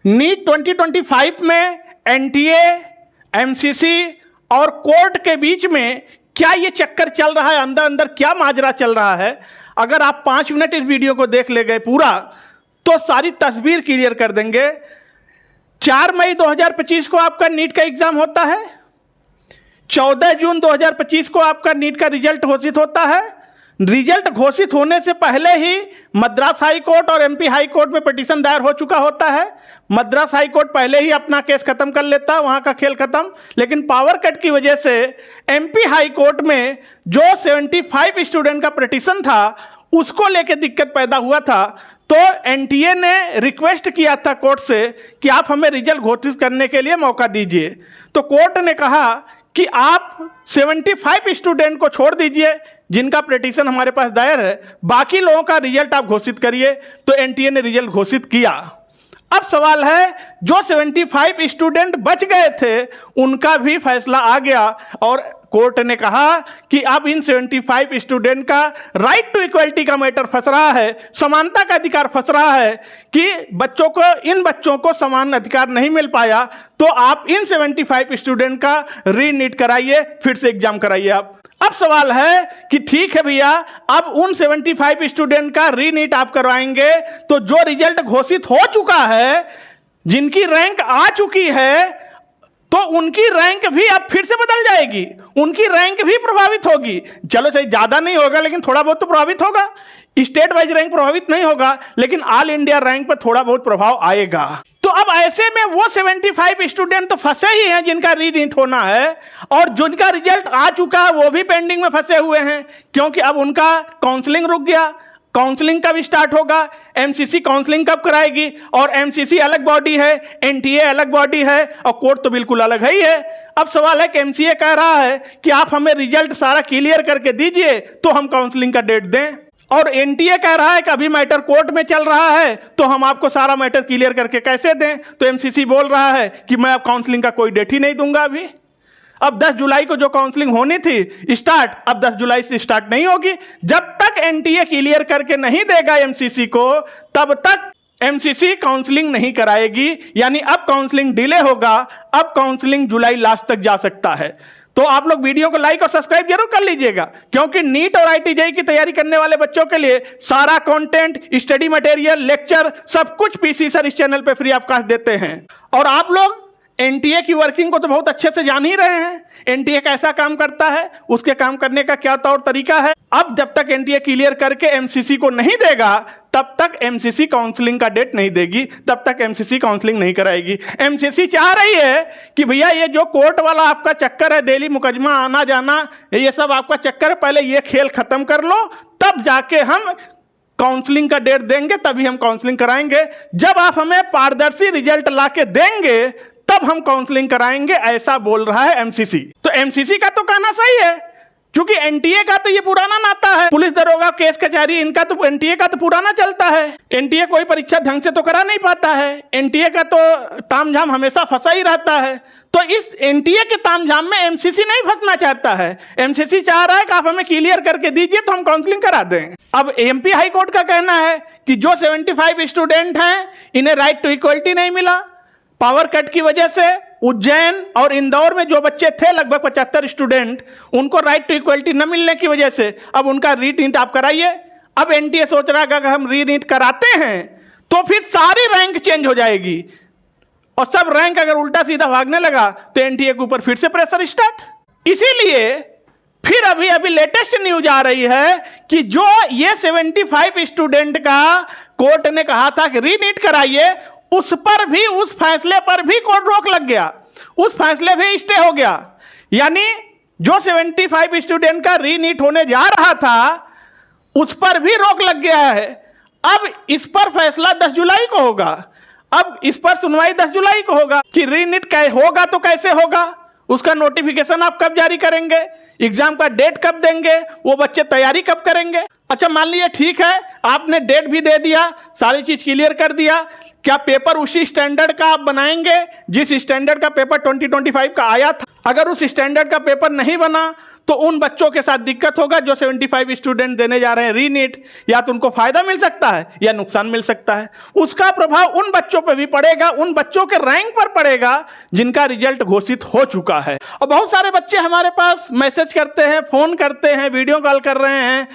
NEET 2025 में NTA, MCC और court के बीच में क्या ये चक्कर चल रहा है, अंदर अंदर क्या माजरा चल रहा है, अगर आप 5 मिनट इस वीडियो को देख ले गए पूरा तो सारी तस्वीर क्लियर कर देंगे। 4 मई 2025 को आपका नीट का एग्जाम होता है, 14 जून 2025 को आपका नीट का रिजल्ट घोषित होता है। रिजल्ट घोषित होने से पहले ही मद्रास हाई कोर्ट और एमपी हाई कोर्ट में पिटीशन दायर हो चुका होता है। मद्रास हाई कोर्ट पहले ही अपना केस खत्म कर लेता है, वहाँ का खेल खत्म। लेकिन पावर कट की वजह से एमपी हाई कोर्ट में जो 75 स्टूडेंट का पिटीशन था उसको लेके दिक्कत पैदा हुआ था। तो एनटीए ने रिक्वेस्ट किया था कोर्ट से कि आप हमें रिजल्ट घोषित करने के लिए मौका दीजिए। तो कोर्ट ने कहा कि आप 75 स्टूडेंट को छोड़ दीजिए जिनका पिटीशन हमारे पास दायर है, बाकी लोगों का रिजल्ट आप घोषित करिए। तो एनटीए ने रिजल्ट घोषित किया। अब सवाल है, जो 75 स्टूडेंट बच गए थे उनका भी फैसला आ गया और कोर्ट ने कहा कि अब इन 75 स्टूडेंट का राइट टू इक्वलिटी का मैटर फंस रहा है, समानता का अधिकार फंस रहा है कि इन बच्चों को समान अधिकार नहीं मिल पाया। तो आप इन 75 स्टूडेंट का रीनीट कराइए, फिर से एग्जाम कराइए आप। अब सवाल है कि ठीक है भैया, अब उन 75 स्टूडेंट का रीनीट आप करवाएंगे तो जो रिजल्ट घोषित हो चुका है, जिनकी रैंक आ चुकी है, तो उनकी रैंक भी अब फिर से बदल जाएगी, उनकी रैंक भी प्रभावित होगी। चलो सही, ज्यादा नहीं होगा लेकिन थोड़ा बहुत तो प्रभावित होगा। स्टेट वाइज रैंक प्रभावित नहीं होगा लेकिन ऑल इंडिया रैंक पर थोड़ा बहुत प्रभाव आएगा। तो अब ऐसे में वो 75 स्टूडेंट तो फंसे ही हैं जिनका रीनीट होना है, और जिनका रिजल्ट आ चुका है वो भी पेंडिंग में फंसे हुए हैं, क्योंकि अब उनका काउंसलिंग रुक गया। काउंसलिंग कब स्टार्ट होगा, एमसीसी काउंसलिंग कब कराएगी, और एमसीसी अलग बॉडी है, एनटीए अलग बॉडी है और कोर्ट तो बिल्कुल अलग है ही है। अब सवाल है कि एमसीए कह रहा है कि आप हमें रिजल्ट सारा क्लियर करके दीजिए तो हम काउंसलिंग का डेट दें, और एनटीए कह रहा है कि अभी मैटर कोर्ट में चल रहा है तो हम आपको सारा मैटर क्लियर करके कैसे दें। तो एमसीसी बोल रहा है कि मैं अब काउंसलिंग का कोई डेट ही नहीं दूंगा अभी। अब 10 जुलाई को जो काउंसलिंग होनी थी स्टार्ट, अब 10 जुलाई से स्टार्ट नहीं होगी। जब तक एनटीए क्लियर करके नहीं देगा एमसीसी को, तब तक एमसीसी काउंसलिंग नहीं कराएगी। यानी अब काउंसलिंग डिले होगा, अब काउंसलिंग जुलाई लास्ट तक जा सकता है। तो आप लोग वीडियो को लाइक और सब्सक्राइब जरूर कर लीजिएगा, क्योंकि नीट और आईटीजेई की तैयारी करने वाले बच्चों के लिए सारा कंटेंट, स्टडी मटेरियल, लेक्चर सब कुछ पीसी सर इस चैनल पे फ्री ऑफ कॉस्ट देते हैं। और आप लोग एनटीए की वर्किंग को तो बहुत अच्छे से जान ही रहे हैं, एनटीए कैसा काम करता है, उसके काम करने का क्या तौर तरीका है। अब जब तक एनटीए क्लियर करके एमसीसी को नहीं देगा तब तक एमसीसी काउंसलिंग का डेट नहीं देगी, तब तक एमसीसी काउंसलिंग नहीं कराएगी। एमसीसी चाह रही है कि भैया ये जो कोर्ट वाला आपका चक्कर है, डेली मुकदमा आना जाना, ये सब आपका चक्कर है, पहले ये खेल खत्म कर लो, तब जाके हम काउंसलिंग का डेट देंगे, तभी हम काउंसलिंग कराएंगे। जब आप हमें पारदर्शी रिजल्ट ला के देंगे तब हम काउंसलिंग कराएंगे, ऐसा बोल रहा है एमसीसी। तो एमसीसी का तो कहना सही है, क्योंकि एनटीए का तो ये पुराना नाता है, पुलिस दरोगा केस कचहरी इनका तो, एनटीए का तो पुराना चलता है। एनटीए कोई परीक्षा ढंग से तो करा नहीं पाता है, एनटीए का तो तामझाम हमेशा फंसा ही रहता है। तो इस एनटीए के तामझाम में एमसीसी नहीं फंसना चाहता है। एमसीसी चाह रहा है कि आप हमें क्लियर करके दीजिए तो हम काउंसलिंग करा दें। अब एमपी हाई कोर्ट का कहना है कि जो 75 स्टूडेंट हैं इन्हें राइट टू इक्वलिटी नहीं मिला, पावर कट की वजह से उज्जैन और इंदौर में जो बच्चे थे लगभग 75 स्टूडेंट, उनको राइट टू इक्वलिटी न मिलने की वजह से अब उनका रीनीट आप कराइए। अब एनटीए सोच रहा है कि अगर हम रीनीट कराते हैं तो फिर सारी रैंक चेंज हो जाएगी, और सब रैंक अगर उल्टा सीधा भागने लगा तो एनटीए के ऊपर फिर से प्रेशर स्टार्ट। इसीलिए फिर अभी अभी लेटेस्ट न्यूज आ रही है कि जो ये 75 स्टूडेंट का कोर्ट ने कहा था कि रीनीट कराइए, उस पर भी, उस फैसले पर भी कोर्ट रोक लग गया, उस फैसले भी स्टे हो गया। यानी जो 75 स्टूडेंट का रीनीट होने जा रहा था उस पर भी रोक लग गया है। अब इस पर फैसला 10 जुलाई को होगा, अब इस पर सुनवाई 10 जुलाई को होगा कि रीनीट होगा तो कैसे होगा, उसका नोटिफिकेशन आप कब जारी करेंगे, एग्जाम का डेट कब देंगे, वो बच्चे तैयारी कब करेंगे। अच्छा मान लीजिए ठीक है, आपने डेट भी दे दिया, सारी चीज क्लियर कर दिया, क्या पेपर उसी स्टैंडर्ड का आप बनाएंगे जिस स्टैंडर्ड का पेपर 2025 का आया था? अगर उस स्टैंडर्ड का पेपर नहीं बना तो उन बच्चों के साथ दिक्कत होगा जो 75 स्टूडेंट देने जा रहे हैं रीनीट। या तो उनको फायदा मिल सकता है या नुकसान मिल सकता है। उसका प्रभाव उन बच्चों पर भी पड़ेगा, उन बच्चों के रैंक पर पड़ेगा जिनका रिजल्ट घोषित हो चुका है। और बहुत सारे बच्चे हमारे पास मैसेज करते हैं, फोन करते हैं, वीडियो कॉल कर रहे हैं,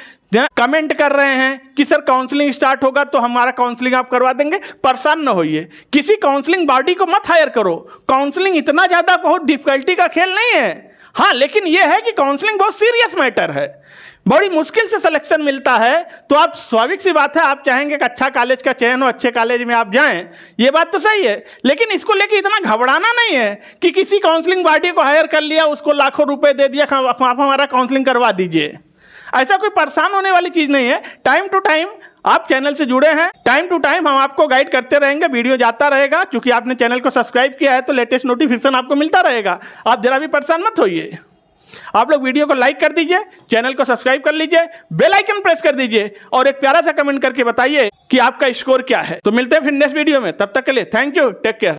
कमेंट कर रहे हैं कि सर काउंसलिंग स्टार्ट होगा तो हमारा काउंसलिंग आप करवा देंगे। परेशान न होइए, किसी काउंसलिंग बॉडी को मत हायर करो। काउंसलिंग इतना ज़्यादा बहुत डिफिकल्टी का खेल नहीं है। हाँ, लेकिन यह है कि काउंसलिंग बहुत सीरियस मैटर है, बड़ी मुश्किल से सिलेक्शन मिलता है। तो आप स्वाभाविक सी बात है, आप चाहेंगे कि अच्छा कॉलेज का चयन हो, अच्छे कॉलेज में आप जाएं, ये बात तो सही है। लेकिन इसको लेके इतना घबराना नहीं है कि किसी काउंसलिंग बॉडी को हायर कर लिया, उसको लाखों रुपए दे दिया, आप हमारा काउंसलिंग करवा दीजिए। ऐसा कोई परेशान होने वाली चीज़ नहीं है। टाइम टू टाइम आप चैनल से जुड़े हैं, टाइम टू टाइम हम आपको गाइड करते रहेंगे, वीडियो जाता रहेगा। क्योंकि आपने चैनल को सब्सक्राइब किया है तो लेटेस्ट नोटिफिकेशन आपको मिलता रहेगा। आप जरा भी परेशान मत होइए। आप लोग वीडियो को लाइक कर दीजिए, चैनल को सब्सक्राइब कर लीजिए, बेल आइकन प्रेस कर दीजिए और एक प्यारा सा कमेंट करके बताइए कि आपका स्कोर क्या है। तो मिलते हैं फिर नेक्स्ट वीडियो में, तब तक के लिए थैंक यू, टेक केयर।